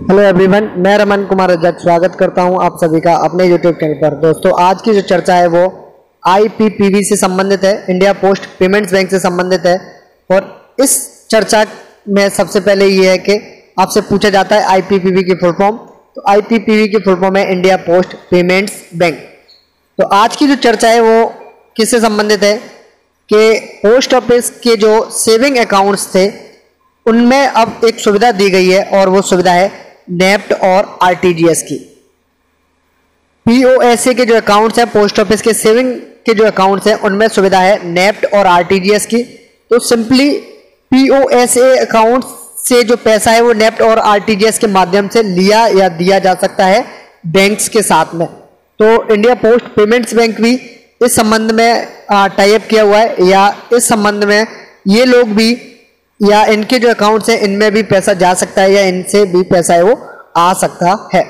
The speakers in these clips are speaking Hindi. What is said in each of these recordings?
हेलो एवरीवन, मैं रमन कुमार रजक स्वागत करता हूं आप सभी का अपने यूट्यूब चैनल पर। दोस्तों, आज की जो चर्चा है वो आईपीपीबी से संबंधित है, इंडिया पोस्ट पेमेंट्स बैंक से संबंधित है। और इस चर्चा में सबसे पहले ये है कि आपसे पूछा जाता है आईपीपीबी की फुल फॉर्म। तो आईपीपीबी की फुल फॉर्म है इंडिया पोस्ट पेमेंट्स बैंक। तो आज की जो चर्चा है वो किससे संबंधित है कि पोस्ट ऑफिस के जो सेविंग अकाउंट्स थे उनमें अब एक सुविधा दी गई है और वो सुविधा है नेफ्ट और आरटीजीएस की। पीओएसए के जो अकाउंट्स हैं, पोस्ट ऑफिस के सेविंग के जो अकाउंट्स हैं, उनमें सुविधा है नेफ्ट और आरटीजीएस की। तो सिंपली पीओएसए अकाउंट से जो पैसा है वो नेफ्ट और आरटीजीएस के माध्यम से लिया या दिया जा सकता है बैंक्स के साथ में। तो इंडिया पोस्ट पेमेंट्स बैंक भी इस संबंध में टाई अप किया हुआ है, या इस संबंध में ये लोग भी या इनके जो अकाउंट्स हैं इनमें भी पैसा जा सकता है या इनसे भी पैसा है वो आ सकता है।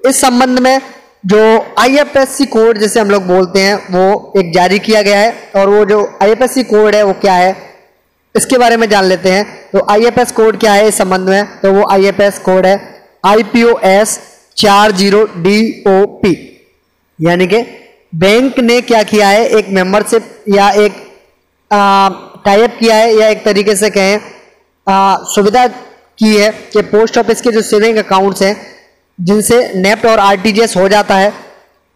इस संबंध में जो आईएफएससी कोड जिसे हम लोग बोलते हैं वो एक जारी किया गया है, और वो जो आईएफएससी कोड है वो क्या है इसके बारे में जान लेते हैं। तो आईएफएस कोड क्या है इस संबंध में, तो वो आईएफएस कोड है IPOS 40DOP। यानी कि बैंक ने क्या किया है, एक मेंबरशिप या एक टाई अप किया है, या एक तरीके से कहें सुविधा की है कि पोस्ट ऑफिस के जो सेविंग अकाउंट्स हैं जिनसे नेफ्ट और आरटीजीएस हो जाता है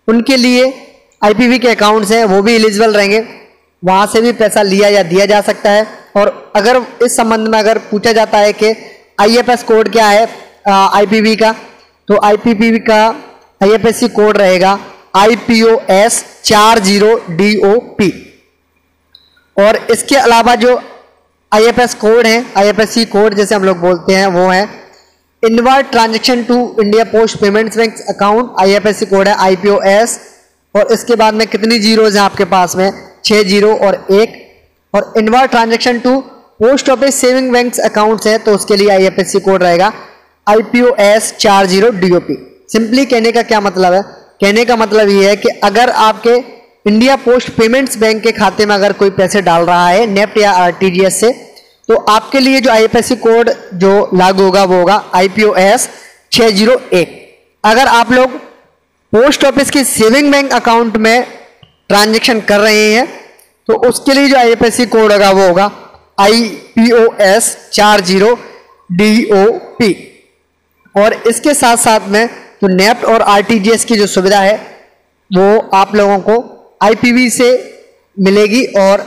उनके लिए आईपीबी के अकाउंट्स हैं वो भी एलिजिबल रहेंगे, वहां से भी पैसा लिया या दिया जा सकता है। और अगर इस संबंध में अगर पूछा जाता है कि आईएफएस कोड क्या है आईपीबी का, तो आईपीबी का आईएफएससी कोड रहेगा IPOS 40DOP। और इसके अलावा जो आईएफएस कोड है, आईएफएससी कोड जैसे हम लोग बोलते हैं, वो है inward transaction to India post payments bank account. IFSC code है IPOS, और इसके बाद में कितनी जीरोज हैं आपके पास में, 6 जीरो और 1। और inward transaction to post office saving bank accounts है तो उसके लिए आईएफएससी कोड रहेगा IPOS 40DOP। सिंपली कहने का क्या मतलब है, कहने का मतलब ये है कि अगर आपके इंडिया पोस्ट पेमेंट्स बैंक के खाते में अगर कोई पैसे डाल रहा है नेफ्ट या आरटीजीएस से, तो आपके लिए जो आईएफएससी कोड जो लागू होगा वो होगा IPOS 601। अगर आप लोग पोस्ट ऑफिस के सेविंग बैंक अकाउंट में ट्रांजैक्शन कर रहे हैं तो उसके लिए जो आईएफएससी कोड होगा वो होगा IPOS 40DOP। और इसके साथ साथ में जो नेफ्ट और आरटीजीएस की जो सुविधा है वो आप लोगों को आईपीबी से मिलेगी, और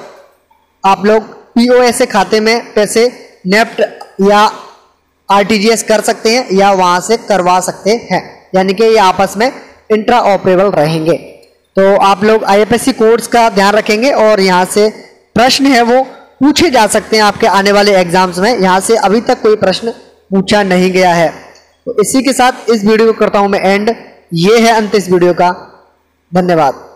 आप लोग पीओएसए खाते में पैसे नेफ्ट या आरटीजीएस कर सकते हैं या वहां से करवा सकते हैं, यानी कि ये आपस में इंट्रा ऑपरेबल रहेंगे। तो आप लोग आईएफएससी कोड्स का ध्यान रखेंगे, और यहाँ से प्रश्न है वो पूछे जा सकते हैं आपके आने वाले एग्जाम्स में। यहाँ से अभी तक कोई प्रश्न पूछा नहीं गया है। तो इसी के साथ इस वीडियो को करता हूं मैं एंड। ये है अंत इस वीडियो का। धन्यवाद।